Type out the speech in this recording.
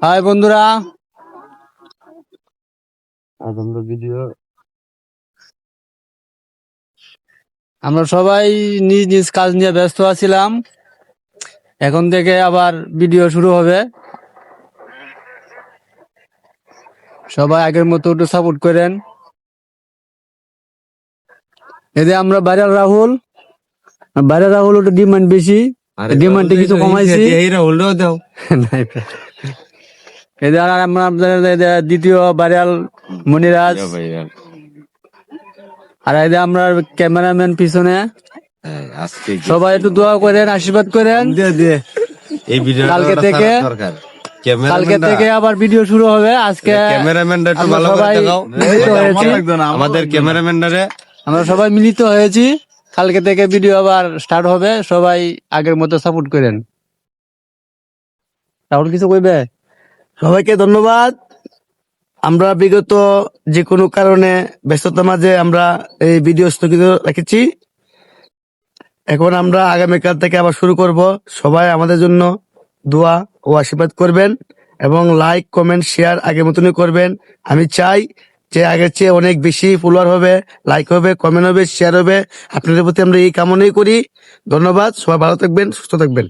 High বন্ধুরা, আমরা সবাই নিজ নিজ কাজ নিয়ে ব্যস্ত আছিলাম। এখন থেকে আবার ভিডিও শুরু হবে। সবাই আগের মতো একটু সাপোর্ট করেন। এতে আমরা ভাইরাল রাহুল একটু ডিমান্ড বেশি, ডিমান্ডে কিছু কমাইছি। এতে আর আমরা দ্বিতীয় ভাইরাল মনিরাজ, আর এতে আমরা ক্যামেরাম্যান পিছনে। সবাই একটু দোয়া করেন, আশীর্বাদ করেন। কালকে থেকে আবার ভিডিও শুরু হবে। আজকে ক্যামেরাম্যানটা একটু ভালো করে দেখাও। আমাদের ক্যামেরাম্যানটারে আমরা সবাই মিলিত হয়েছি। কালকে থেকে ভিডিও আবার স্টার্ট হবে। সবাই আগের মতো সাপোর্ট করেন। রাহুল কিছু কইবে? সবাইকে ধন্যবাদ। আমরা বিগত যে কোনো কারণে ব্যস্ততার মাঝে আমরা এই ভিডিও স্থগিত রেখেছি। এখন আমরা আগামীকাল থেকে আবার শুরু করব। সবাই আমাদের জন্য দোয়া ও আশীর্বাদ করবেন এবং লাইক কমেন্ট শেয়ার আগের মতনই করবেন। আমি চাই যে আগের চেয়ে অনেক বেশি ফলোয়ার হবে, লাইক হবে, কমেন্ট হবে, শেয়ার হবে। আপনাদের প্রতি আমরা এই কামনাই করি। ধন্যবাদ। সবাই ভালো থাকবেন, সুস্থ থাকবেন।